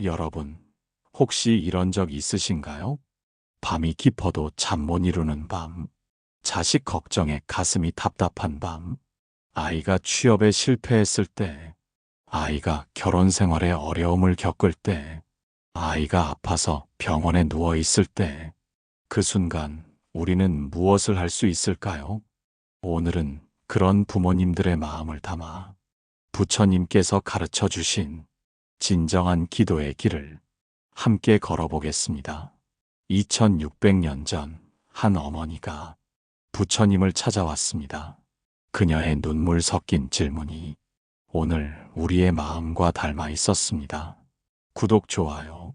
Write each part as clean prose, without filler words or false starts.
여러분, 혹시 이런 적 있으신가요? 밤이 깊어도 잠 못 이루는 밤, 자식 걱정에 가슴이 답답한 밤, 아이가 취업에 실패했을 때, 아이가 결혼 생활에 어려움을 겪을 때, 아이가 아파서 병원에 누워 있을 때, 그 순간 우리는 무엇을 할 수 있을까요? 오늘은 그런 부모님들의 마음을 담아 부처님께서 가르쳐 주신 진정한 기도의 길을 함께 걸어보겠습니다. 2600년 전 한 어머니가 부처님을 찾아왔습니다. 그녀의 눈물 섞인 질문이 오늘 우리의 마음과 닮아 있었습니다. 구독, 좋아요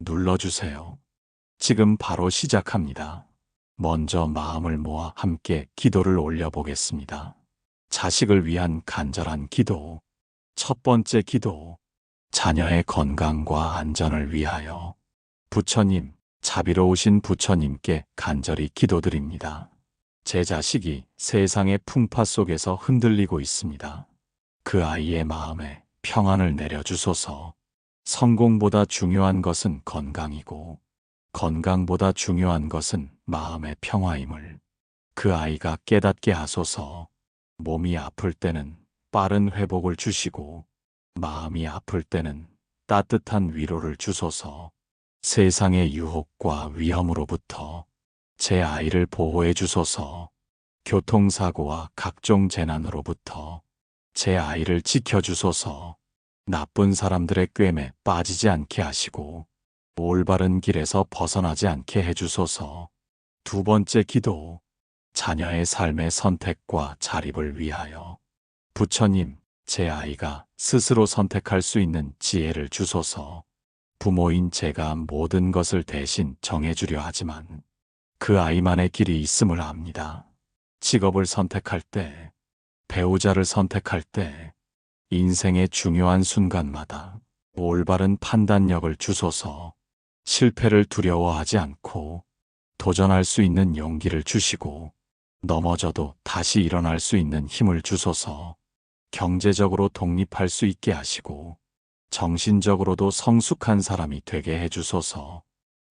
눌러주세요. 지금 바로 시작합니다. 먼저 마음을 모아 함께 기도를 올려보겠습니다. 자식을 위한 간절한 기도. 첫 번째 기도. 자녀의 건강과 안전을 위하여. 부처님, 자비로우신 부처님께 간절히 기도드립니다. 제 자식이 세상의 풍파 속에서 흔들리고 있습니다. 그 아이의 마음에 평안을 내려주소서. 성공보다 중요한 것은 건강이고, 건강보다 중요한 것은 마음의 평화임을 그 아이가 깨닫게 하소서. 몸이 아플 때는 빠른 회복을 주시고, 마음이 아플 때는 따뜻한 위로를 주소서. 세상의 유혹과 위험으로부터 제 아이를 보호해 주소서. 교통사고와 각종 재난으로부터 제 아이를 지켜주소서. 나쁜 사람들의 꿰매 빠지지 않게 하시고 올바른 길에서 벗어나지 않게 해주소서. 두 번째 기도. 자녀의 삶의 선택과 자립을 위하여. 부처님, 제 아이가 스스로 선택할 수 있는 지혜를 주소서. 부모인 제가 모든 것을 대신 정해주려 하지만 그 아이만의 길이 있음을 압니다. 직업을 선택할 때, 배우자를 선택할 때, 인생의 중요한 순간마다 올바른 판단력을 주소서. 실패를 두려워하지 않고 도전할 수 있는 용기를 주시고 넘어져도 다시 일어날 수 있는 힘을 주소서. 경제적으로 독립할 수 있게 하시고 정신적으로도 성숙한 사람이 되게 해주소서.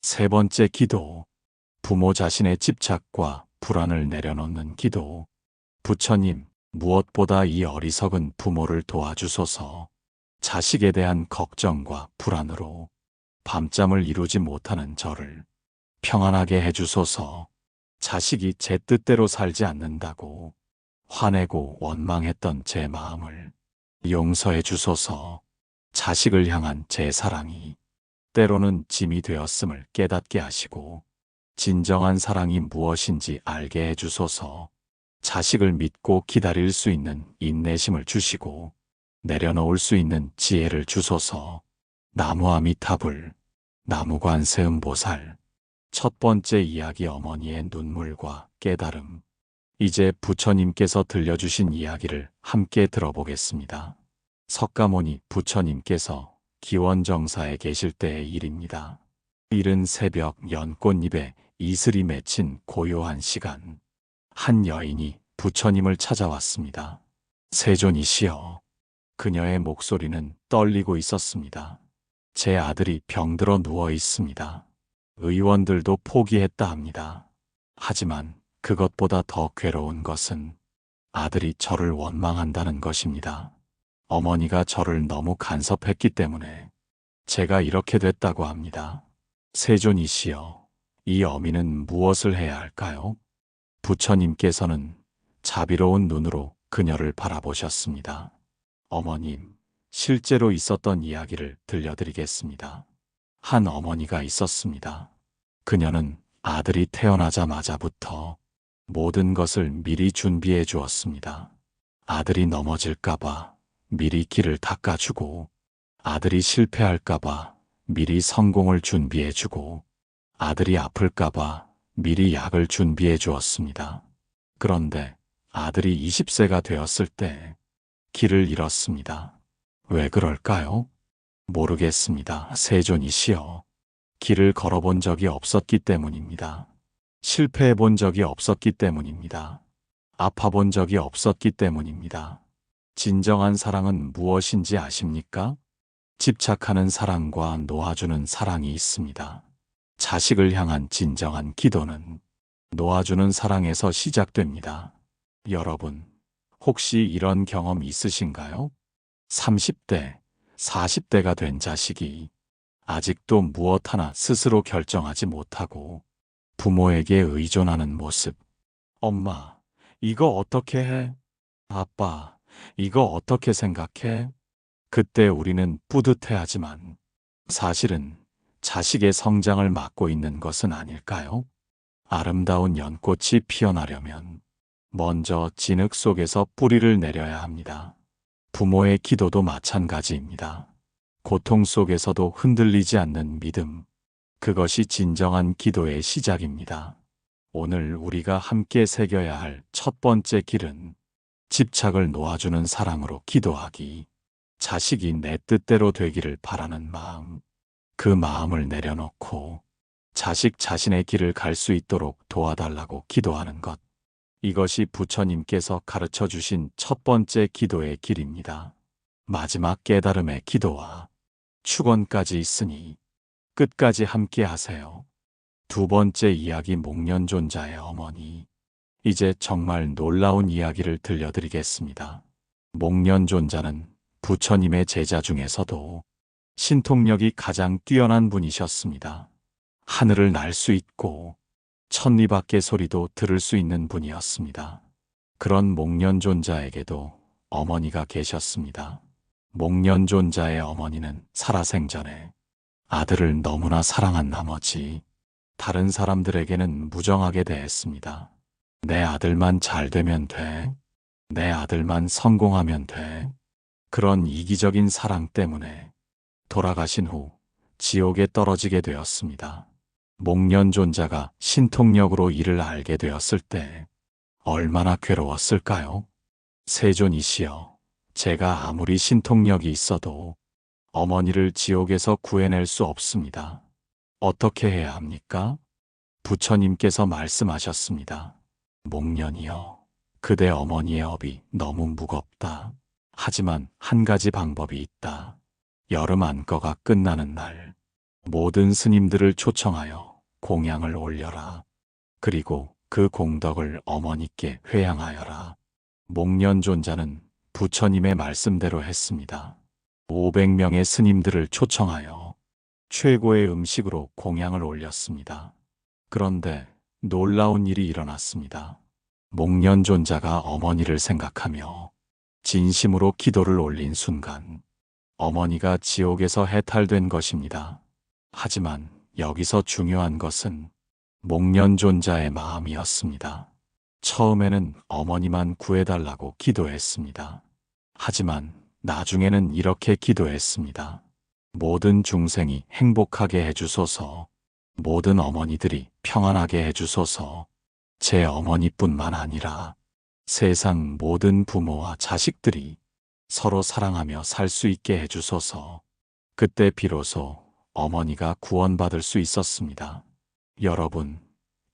세 번째 기도. 부모 자신의 집착과 불안을 내려놓는 기도. 부처님, 무엇보다 이 어리석은 부모를 도와주소서. 자식에 대한 걱정과 불안으로 밤잠을 이루지 못하는 저를 평안하게 해주소서. 자식이 제 뜻대로 살지 않는다고 화내고 원망했던 제 마음을 용서해 주소서. 자식을 향한 제 사랑이 때로는 짐이 되었음을 깨닫게 하시고 진정한 사랑이 무엇인지 알게 해주소서. 자식을 믿고 기다릴 수 있는 인내심을 주시고 내려놓을 수 있는 지혜를 주소서. 나무아미타불, 나무관세음보살. 첫 번째 이야기, 어머니의 눈물과 깨달음. 이제 부처님께서 들려주신 이야기를 함께 들어보겠습니다. 석가모니 부처님께서 기원정사에 계실 때의 일입니다. 이른 새벽 연꽃잎에 이슬이 맺힌 고요한 시간, 한 여인이 부처님을 찾아왔습니다. 세존이시여. 그녀의 목소리는 떨리고 있었습니다. 제 아들이 병들어 누워 있습니다. 의원들도 포기했다 합니다. 하지만 그것보다 더 괴로운 것은 아들이 저를 원망한다는 것입니다. 어머니가 저를 너무 간섭했기 때문에 제가 이렇게 됐다고 합니다. 세존이시여, 이 어미는 무엇을 해야 할까요? 부처님께서는 자비로운 눈으로 그녀를 바라보셨습니다. 어머님, 실제로 있었던 이야기를 들려드리겠습니다. 한 어머니가 있었습니다. 그녀는 아들이 태어나자마자부터 모든 것을 미리 준비해 주었습니다. 아들이 넘어질까봐 미리 길을 닦아주고, 아들이 실패할까봐 미리 성공을 준비해 주고, 아들이 아플까봐 미리 약을 준비해 주었습니다. 그런데 아들이 20세가 되었을 때 길을 잃었습니다. 왜 그럴까요? 모르겠습니다. 세존이시여. 길을 걸어본 적이 없었기 때문입니다. 실패해 본 적이 없었기 때문입니다. 아파본 적이 없었기 때문입니다. 진정한 사랑은 무엇인지 아십니까? 집착하는 사랑과 놓아주는 사랑이 있습니다. 자식을 향한 진정한 기도는 놓아주는 사랑에서 시작됩니다. 여러분, 혹시 이런 경험 있으신가요? 30대, 40대가 된 자식이 아직도 무엇 하나 스스로 결정하지 못하고 부모에게 의존하는 모습. 엄마, 이거 어떻게 해? 아빠, 이거 어떻게 생각해? 그때 우리는 뿌듯해하지만 사실은 자식의 성장을 막고 있는 것은 아닐까요? 아름다운 연꽃이 피어나려면 먼저 진흙 속에서 뿌리를 내려야 합니다. 부모의 기도도 마찬가지입니다. 고통 속에서도 흔들리지 않는 믿음. 그것이 진정한 기도의 시작입니다. 오늘 우리가 함께 새겨야 할 첫 번째 길은 집착을 놓아주는 사랑으로 기도하기. 자식이 내 뜻대로 되기를 바라는 마음. 그 마음을 내려놓고 자식 자신의 길을 갈 수 있도록 도와달라고 기도하는 것. 이것이 부처님께서 가르쳐 주신 첫 번째 기도의 길입니다. 마지막 깨달음의 기도와 축원까지 있으니 끝까지 함께 하세요. 두 번째 이야기 목련존자의 어머니. 이제 정말 놀라운 이야기를 들려드리겠습니다. 목련존자는 부처님의 제자 중에서도 신통력이 가장 뛰어난 분이셨습니다. 하늘을 날 수 있고 천리밖의 소리도 들을 수 있는 분이었습니다. 그런 목련존자에게도 어머니가 계셨습니다. 목련존자의 어머니는 살아생전에 아들을 너무나 사랑한 나머지 다른 사람들에게는 무정하게 대했습니다. 내 아들만 잘 되면 돼. 내 아들만 성공하면 돼. 그런 이기적인 사랑 때문에 돌아가신 후 지옥에 떨어지게 되었습니다. 목련존자가 신통력으로 이를 알게 되었을 때 얼마나 괴로웠을까요? 세존이시여, 제가 아무리 신통력이 있어도 어머니를 지옥에서 구해낼 수 없습니다. 어떻게 해야 합니까? 부처님께서 말씀하셨습니다. 목련이여, 그대 어머니의 업이 너무 무겁다. 하지만 한 가지 방법이 있다. 여름 안거가 끝나는 날 모든 스님들을 초청하여 공양을 올려라. 그리고 그 공덕을 어머니께 회양하여라. 목련존자는 부처님의 말씀대로 했습니다. 500명의 스님들을 초청하여 최고의 음식으로 공양을 올렸습니다. 그런데 놀라운 일이 일어났습니다. 목련존자가 어머니를 생각하며 진심으로 기도를 올린 순간 어머니가 지옥에서 해탈된 것입니다. 하지만 여기서 중요한 것은 목련존자의 마음이었습니다. 처음에는 어머니만 구해달라고 기도했습니다. 하지만 나중에는 이렇게 기도했습니다. 모든 중생이 행복하게 해주소서. 모든 어머니들이 평안하게 해주소서. 제 어머니뿐만 아니라 세상 모든 부모와 자식들이 서로 사랑하며 살 수 있게 해주소서. 그때 비로소 어머니가 구원받을 수 있었습니다. 여러분,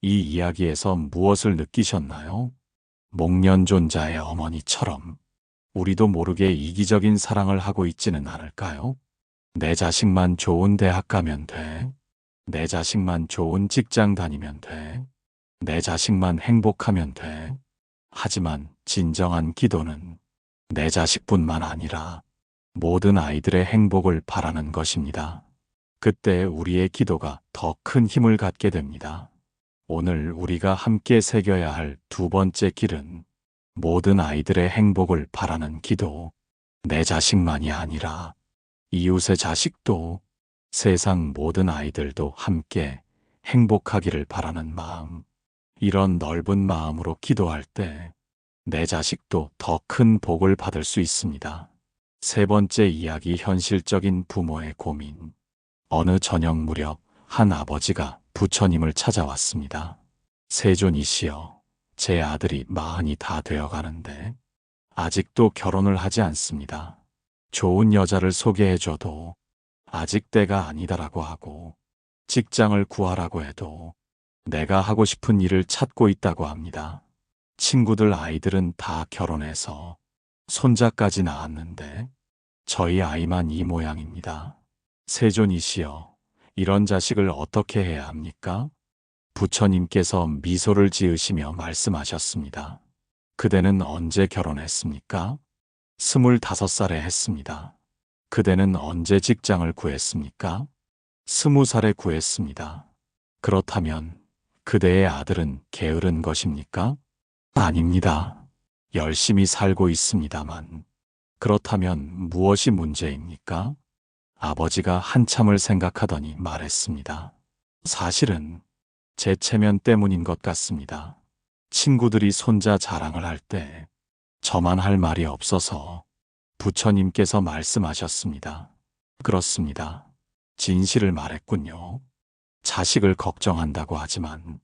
이 이야기에서 무엇을 느끼셨나요? 목련존자의 어머니처럼 우리도 모르게 이기적인 사랑을 하고 있지는 않을까요? 내 자식만 좋은 대학 가면 돼. 내 자식만 좋은 직장 다니면 돼. 내 자식만 행복하면 돼. 하지만 진정한 기도는 내 자식뿐만 아니라 모든 아이들의 행복을 바라는 것입니다. 그때 우리의 기도가 더 큰 힘을 갖게 됩니다. 오늘 우리가 함께 새겨야 할 두 번째 길은 모든 아이들의 행복을 바라는 기도. 내 자식만이 아니라 이웃의 자식도, 세상 모든 아이들도 함께 행복하기를 바라는 마음. 이런 넓은 마음으로 기도할 때 내 자식도 더 큰 복을 받을 수 있습니다. 세 번째 이야기, 현실적인 부모의 고민. 어느 저녁 무렵 한 아버지가 부처님을 찾아왔습니다. 세존이시여, 제 아들이 40이 다 되어가는데 아직도 결혼을 하지 않습니다. 좋은 여자를 소개해줘도 아직 때가 아니다라고 하고 직장을 구하라고 해도 내가 하고 싶은 일을 찾고 있다고 합니다. 친구들 아이들은 다 결혼해서 손자까지 낳았는데 저희 아이만 이 모양입니다. 세존이시여, 이런 자식을 어떻게 해야 합니까? 부처님께서 미소를 지으시며 말씀하셨습니다. 그대는 언제 결혼했습니까? 25살에 했습니다. 그대는 언제 직장을 구했습니까? 20살에 구했습니다. 그렇다면 그대의 아들은 게으른 것입니까? 아닙니다. 열심히 살고 있습니다만. 그렇다면 무엇이 문제입니까? 아버지가 한참을 생각하더니 말했습니다. 사실은 제 체면 때문인 것 같습니다. 친구들이 손자 자랑을 할 때 저만 할 말이 없어서 부처님께서 말씀하셨습니다. 그렇습니다. 진실을 말했군요. 자식을 걱정한다고 하지만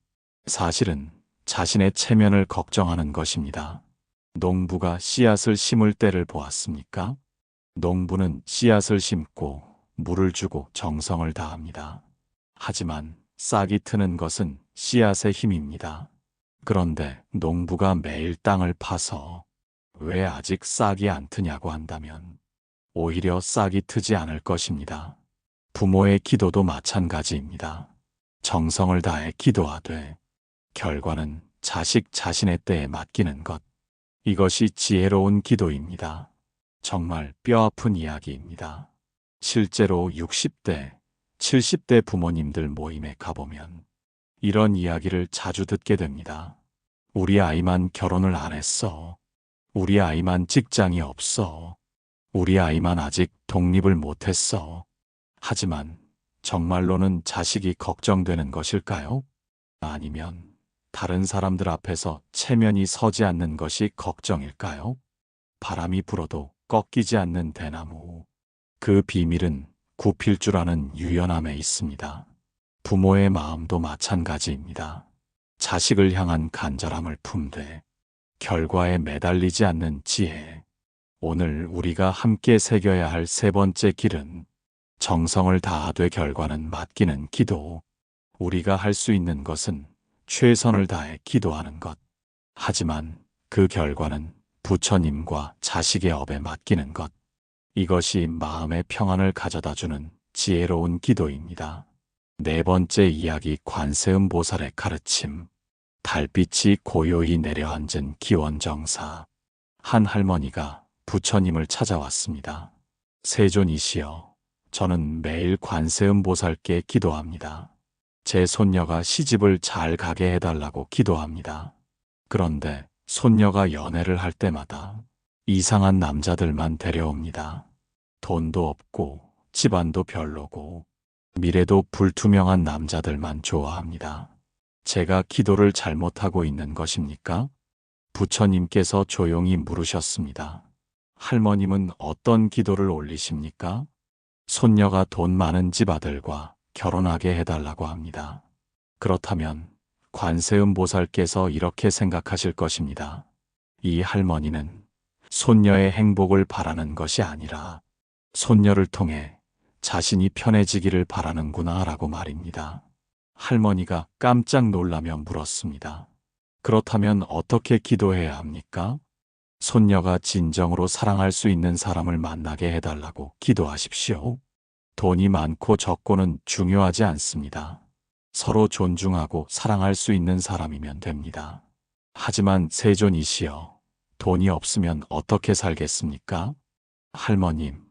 사실은 자신의 체면을 걱정하는 것입니다. 농부가 씨앗을 심을 때를 보았습니까? 농부는 씨앗을 심고 물을 주고 정성을 다합니다. 하지만 싹이 트는 것은 씨앗의 힘입니다. 그런데 농부가 매일 땅을 파서 왜 아직 싹이 안 트냐고 한다면 오히려 싹이 트지 않을 것입니다. 부모의 기도도 마찬가지입니다. 정성을 다해 기도하되 결과는 자식 자신의 때에 맡기는 것. 이것이 지혜로운 기도입니다. 정말 뼈아픈 이야기입니다. 실제로 60대, 70대 부모님들 모임에 가보면 이런 이야기를 자주 듣게 됩니다. 우리 아이만 결혼을 안 했어. 우리 아이만 직장이 없어. 우리 아이만 아직 독립을 못했어. 하지만 정말로는 자식이 걱정되는 것일까요? 아니면 다른 사람들 앞에서 체면이 서지 않는 것이 걱정일까요? 바람이 불어도 꺾이지 않는 대나무. 그 비밀은 굽힐 줄 아는 유연함에 있습니다. 부모의 마음도 마찬가지입니다. 자식을 향한 간절함을 품되 결과에 매달리지 않는 지혜. 오늘 우리가 함께 새겨야 할 세 번째 길은 정성을 다하되 결과는 맡기는 기도. 우리가 할 수 있는 것은 최선을 다해 기도하는 것. 하지만 그 결과는 부처님과 자식의 업에 맡기는 것. 이것이 마음의 평안을 가져다 주는 지혜로운 기도입니다. 네 번째 이야기 관세음 보살의 가르침. 달빛이 고요히 내려앉은 기원정사. 한 할머니가 부처님을 찾아왔습니다. 세존이시여, 저는 매일 관세음 보살께 기도합니다. 제 손녀가 시집을 잘 가게 해달라고 기도합니다. 그런데 손녀가 연애를 할 때마다 이상한 남자들만 데려옵니다. 돈도 없고 집안도 별로고 미래도 불투명한 남자들만 좋아합니다. 제가 기도를 잘못하고 있는 것입니까? 부처님께서 조용히 물으셨습니다. 할머님은 어떤 기도를 올리십니까? 손녀가 돈 많은 집 아들과 결혼하게 해달라고 합니다. 그렇다면 관세음 보살께서 이렇게 생각하실 것입니다. 이 할머니는 손녀의 행복을 바라는 것이 아니라 손녀를 통해 자신이 편해지기를 바라는구나 라고 말입니다. 할머니가 깜짝 놀라며 물었습니다. 그렇다면 어떻게 기도해야 합니까? 손녀가 진정으로 사랑할 수 있는 사람을 만나게 해달라고 기도하십시오. 돈이 많고 적고는 중요하지 않습니다. 서로 존중하고 사랑할 수 있는 사람이면 됩니다. 하지만 세존이시여, 돈이 없으면 어떻게 살겠습니까? 할머님,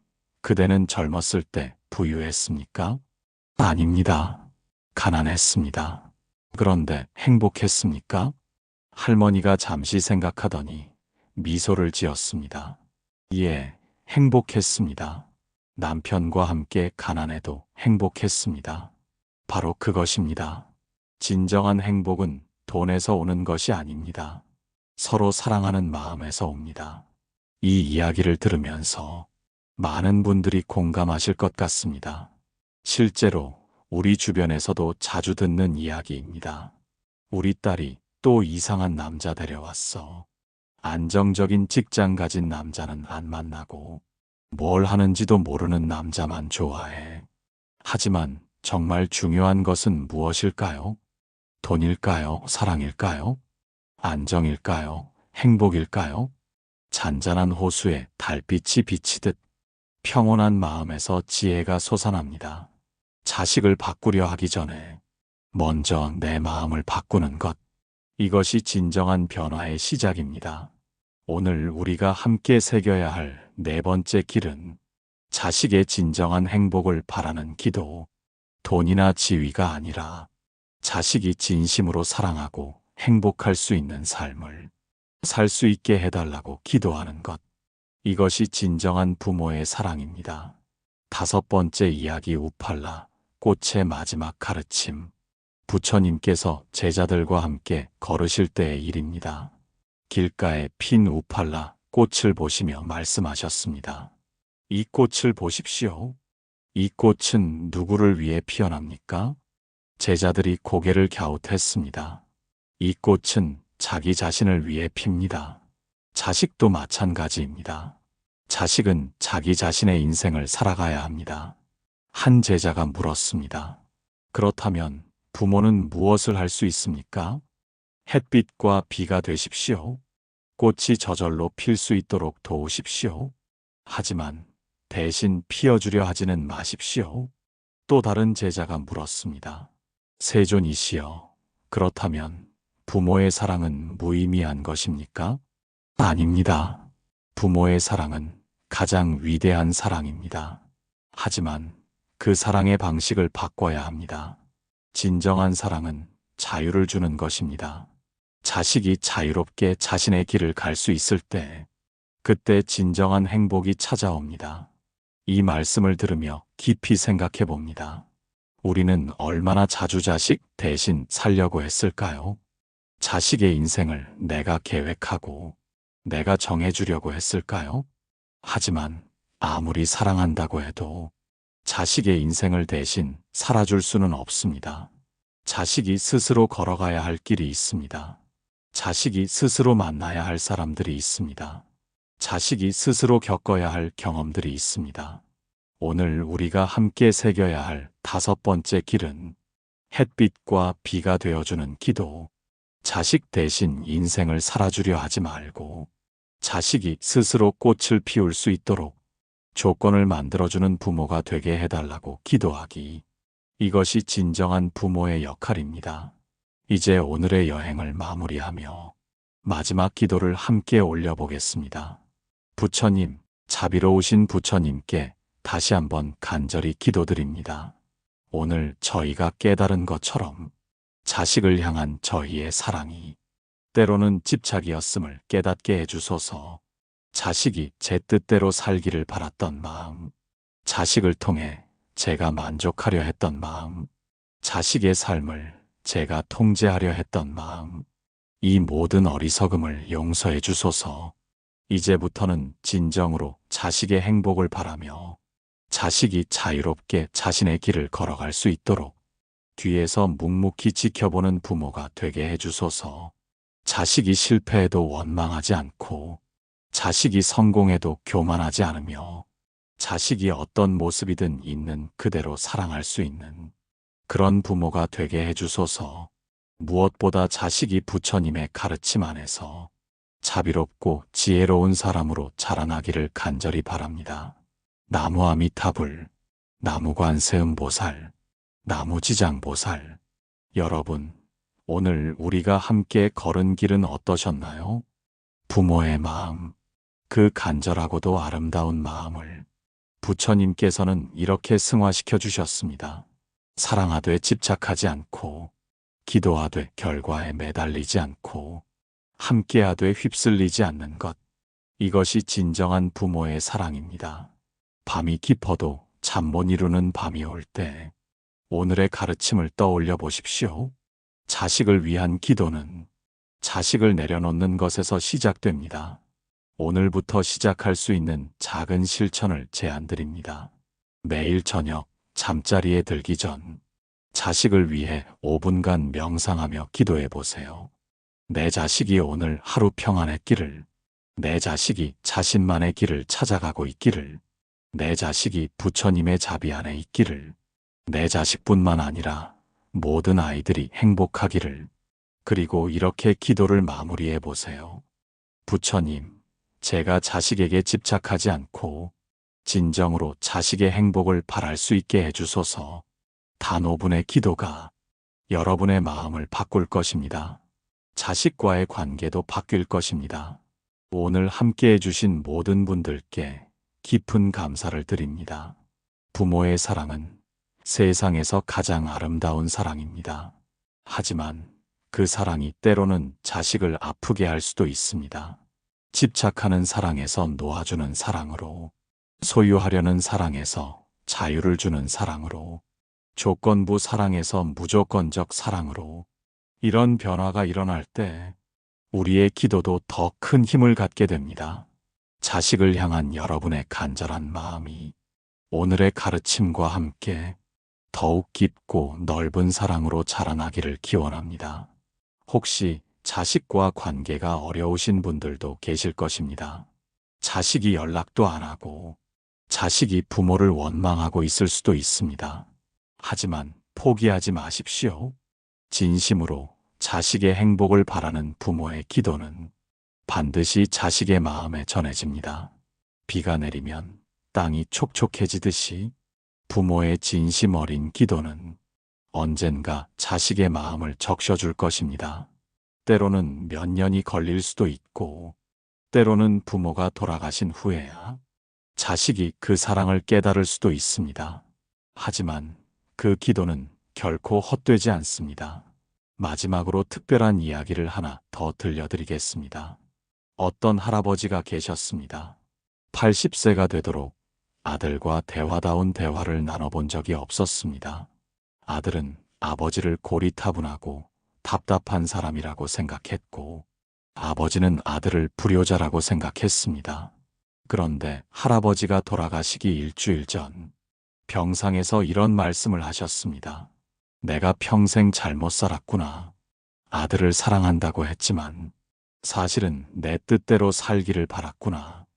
그대는 젊었을 때 부유했습니까? 아닙니다. 가난했습니다. 그런데 행복했습니까? 할머니가 잠시 생각하더니 미소를 지었습니다. 예, 행복했습니다. 남편과 함께 가난해도 행복했습니다. 바로 그것입니다. 진정한 행복은 돈에서 오는 것이 아닙니다. 서로 사랑하는 마음에서 옵니다. 이 이야기를 들으면서 많은 분들이 공감하실 것 같습니다. 실제로 우리 주변에서도 자주 듣는 이야기입니다. 우리 딸이 또 이상한 남자 데려왔어. 안정적인 직장 가진 남자는 안 만나고 뭘 하는지도 모르는 남자만 좋아해. 하지만 정말 중요한 것은 무엇일까요? 돈일까요? 사랑일까요? 안정일까요? 행복일까요? 잔잔한 호수에 달빛이 비치듯 평온한 마음에서 지혜가 솟아납니다. 자식을 바꾸려 하기 전에 먼저 내 마음을 바꾸는 것. 이것이 진정한 변화의 시작입니다. 오늘 우리가 함께 새겨야 할 네 번째 길은 자식의 진정한 행복을 바라는 기도. 돈이나 지위가 아니라 자식이 진심으로 사랑하고 행복할 수 있는 삶을 살 수 있게 해달라고 기도하는 것. 이것이 진정한 부모의 사랑입니다. 다섯 번째 이야기 우팔라, 꽃의 마지막 가르침. 부처님께서 제자들과 함께 걸으실 때의 일입니다. 길가에 핀 우팔라 꽃을 보시며 말씀하셨습니다. 이 꽃을 보십시오. 이 꽃은 누구를 위해 피어납니까? 제자들이 고개를 갸웃했습니다. 이 꽃은 자기 자신을 위해 핍니다. 자식도 마찬가지입니다. 자식은 자기 자신의 인생을 살아가야 합니다. 한 제자가 물었습니다. 그렇다면 부모는 무엇을 할 수 있습니까? 햇빛과 비가 되십시오. 꽃이 저절로 필 수 있도록 도우십시오. 하지만 대신 피어주려 하지는 마십시오. 또 다른 제자가 물었습니다. 세존이시여, 그렇다면 부모의 사랑은 무의미한 것입니까? 아닙니다. 부모의 사랑은 가장 위대한 사랑입니다. 하지만 그 사랑의 방식을 바꿔야 합니다. 진정한 사랑은 자유를 주는 것입니다. 자식이 자유롭게 자신의 길을 갈 수 있을 때, 그때 진정한 행복이 찾아옵니다. 이 말씀을 들으며 깊이 생각해 봅니다. 우리는 얼마나 자주 자식 대신 살려고 했을까요? 자식의 인생을 내가 계획하고 내가 정해주려고 했을까요? 하지만 아무리 사랑한다고 해도 자식의 인생을 대신 살아줄 수는 없습니다. 자식이 스스로 걸어가야 할 길이 있습니다. 자식이 스스로 만나야 할 사람들이 있습니다. 자식이 스스로 겪어야 할 경험들이 있습니다. 오늘 우리가 함께 새겨야 할 다섯 번째 길은 햇빛과 비가 되어주는 기도. 자식 대신 인생을 살아주려 하지 말고 자식이 스스로 꽃을 피울 수 있도록 조건을 만들어주는 부모가 되게 해달라고 기도하기. 이것이 진정한 부모의 역할입니다. 이제 오늘의 여행을 마무리하며 마지막 기도를 함께 올려보겠습니다. 부처님, 자비로우신 부처님께 다시 한번 간절히 기도드립니다. 오늘 저희가 깨달은 것처럼 자식을 향한 저희의 사랑이 때로는 집착이었음을 깨닫게 해주소서. 자식이 제 뜻대로 살기를 바랐던 마음, 자식을 통해 제가 만족하려 했던 마음, 자식의 삶을 제가 통제하려 했던 마음, 이 모든 어리석음을 용서해 주소서. 이제부터는 진정으로 자식의 행복을 바라며 자식이 자유롭게 자신의 길을 걸어갈 수 있도록 뒤에서 묵묵히 지켜보는 부모가 되게 해주소서. 자식이 실패해도 원망하지 않고 자식이 성공해도 교만하지 않으며 자식이 어떤 모습이든 있는 그대로 사랑할 수 있는 그런 부모가 되게 해주소서. 무엇보다 자식이 부처님의 가르침 안에서 자비롭고 지혜로운 사람으로 자라나기를 간절히 바랍니다. 나무 아미타불, 나무 관세음보살, 나무 지장보살. 여러분, 오늘 우리가 함께 걸은 길은 어떠셨나요? 부모의 마음, 그 간절하고도 아름다운 마음을 부처님께서는 이렇게 승화시켜 주셨습니다. 사랑하되 집착하지 않고, 기도하되 결과에 매달리지 않고, 함께하되 휩쓸리지 않는 것. 이것이 진정한 부모의 사랑입니다. 밤이 깊어도 잠 못 이루는 밤이 올 때 오늘의 가르침을 떠올려 보십시오. 자식을 위한 기도는 자식을 내려놓는 것에서 시작됩니다. 오늘부터 시작할 수 있는 작은 실천을 제안드립니다. 매일 저녁 잠자리에 들기 전 자식을 위해 5분간 명상하며 기도해 보세요. 내 자식이 오늘 하루 평안했기를, 내 자식이 자신만의 길을 찾아가고 있기를, 내 자식이 부처님의 자비 안에 있기를, 내 자식뿐만 아니라 모든 아이들이 행복하기를. 그리고 이렇게 기도를 마무리해 보세요. 부처님, 제가 자식에게 집착하지 않고 진정으로 자식의 행복을 바랄 수 있게 해주소서. 단 5분의 기도가 여러분의 마음을 바꿀 것입니다. 자식과의 관계도 바뀔 것입니다. 오늘 함께 해주신 모든 분들께 깊은 감사를 드립니다. 부모의 사랑은 세상에서 가장 아름다운 사랑입니다. 하지만 그 사랑이 때로는 자식을 아프게 할 수도 있습니다. 집착하는 사랑에서 놓아주는 사랑으로, 소유하려는 사랑에서 자유를 주는 사랑으로, 조건부 사랑에서 무조건적 사랑으로, 이런 변화가 일어날 때 우리의 기도도 더 큰 힘을 갖게 됩니다. 자식을 향한 여러분의 간절한 마음이 오늘의 가르침과 함께 더욱 깊고 넓은 사랑으로 자라나기를 기원합니다. 혹시 자식과 관계가 어려우신 분들도 계실 것입니다. 자식이 연락도 안 하고 자식이 부모를 원망하고 있을 수도 있습니다. 하지만 포기하지 마십시오. 진심으로 자식의 행복을 바라는 부모의 기도는 반드시 자식의 마음에 전해집니다. 비가 내리면 땅이 촉촉해지듯이 부모의 진심 어린 기도는 언젠가 자식의 마음을 적셔줄 것입니다. 때로는 몇 년이 걸릴 수도 있고, 때로는 부모가 돌아가신 후에야 자식이 그 사랑을 깨달을 수도 있습니다. 하지만 그 기도는 결코 헛되지 않습니다. 마지막으로 특별한 이야기를 하나 더 들려드리겠습니다. 어떤 할아버지가 계셨습니다. 80세가 되도록 아들과 대화다운 대화를 나눠본 적이 없었습니다. 아들은 아버지를 고리타분하고 답답한 사람이라고 생각했고, 아버지는 아들을 불효자라고 생각했습니다. 그런데 할아버지가 돌아가시기 일주일 전 병상에서 이런 말씀을 하셨습니다. 내가 평생 잘못 살았구나. 아들을 사랑한다고 했지만 사실은 내 뜻대로 살기를 바랐구나.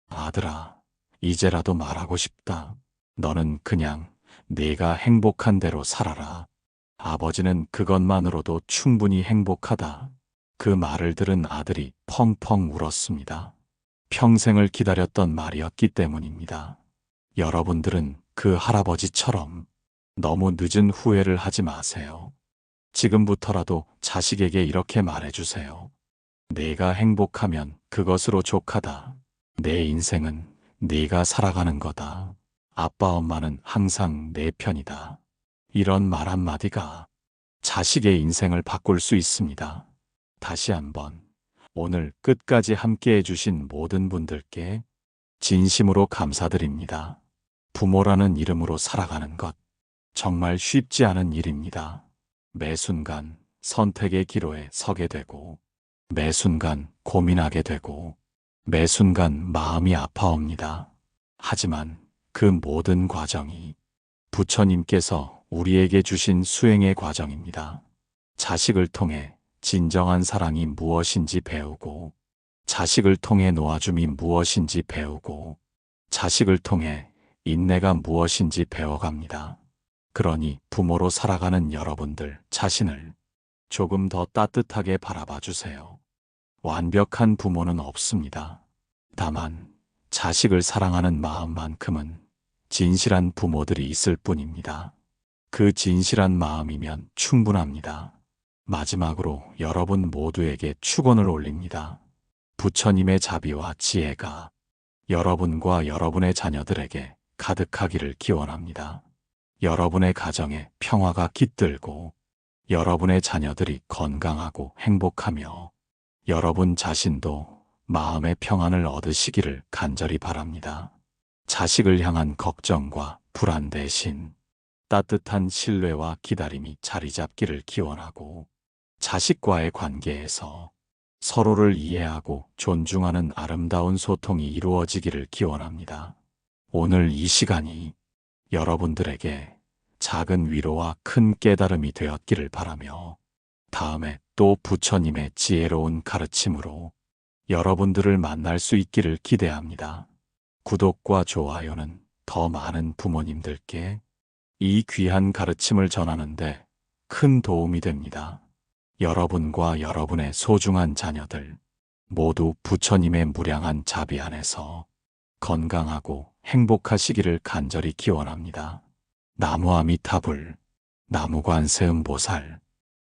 아들아, 이제라도 말하고 싶다. 너는 그냥 네가 행복한 대로 살아라. 아버지는 그것만으로도 충분히 행복하다. 그 말을 들은 아들이 펑펑 울었습니다. 평생을 기다렸던 말이었기 때문입니다. 여러분들은 그 할아버지처럼 너무 늦은 후회를 하지 마세요. 지금부터라도 자식에게 이렇게 말해주세요. 내가 행복하면 그것으로 족하다. 내 인생은 네가 살아가는 거다. 아빠 엄마는 항상 내 편이다. 이런 말 한마디가 자식의 인생을 바꿀 수 있습니다. 다시 한번 오늘 끝까지 함께 해주신 모든 분들께 진심으로 감사드립니다. 부모라는 이름으로 살아가는 것 정말 쉽지 않은 일입니다. 매 순간 선택의 기로에 서게 되고, 매 순간 고민하게 되고, 매 순간 마음이 아파옵니다. 하지만 그 모든 과정이 부처님께서 우리에게 주신 수행의 과정입니다. 자식을 통해 진정한 사랑이 무엇인지 배우고, 자식을 통해 놓아줌이 무엇인지 배우고, 자식을 통해 인내가 무엇인지 배워갑니다. 그러니 부모로 살아가는 여러분들 자신을 조금 더 따뜻하게 바라봐 주세요. 완벽한 부모는 없습니다. 다만 자식을 사랑하는 마음만큼은 진실한 부모들이 있을 뿐입니다. 그 진실한 마음이면 충분합니다. 마지막으로 여러분 모두에게 축원을 올립니다. 부처님의 자비와 지혜가 여러분과 여러분의 자녀들에게 가득하기를 기원합니다. 여러분의 가정에 평화가 깃들고, 여러분의 자녀들이 건강하고 행복하며, 여러분 자신도 마음의 평안을 얻으시기를 간절히 바랍니다. 자식을 향한 걱정과 불안 대신 따뜻한 신뢰와 기다림이 자리 잡기를 기원하고, 자식과의 관계에서 서로를 이해하고 존중하는 아름다운 소통이 이루어지기를 기원합니다. 오늘 이 시간이 여러분들에게 작은 위로와 큰 깨달음이 되었기를 바라며, 다음에 또 부처님의 지혜로운 가르침으로 여러분들을 만날 수 있기를 기대합니다. 구독과 좋아요는 더 많은 부모님들께 이 귀한 가르침을 전하는데 큰 도움이 됩니다. 여러분과 여러분의 소중한 자녀들 모두 부처님의 무량한 자비 안에서 건강하고 행복하시기를 간절히 기원합니다. 나무아미타불, 나무관세음보살.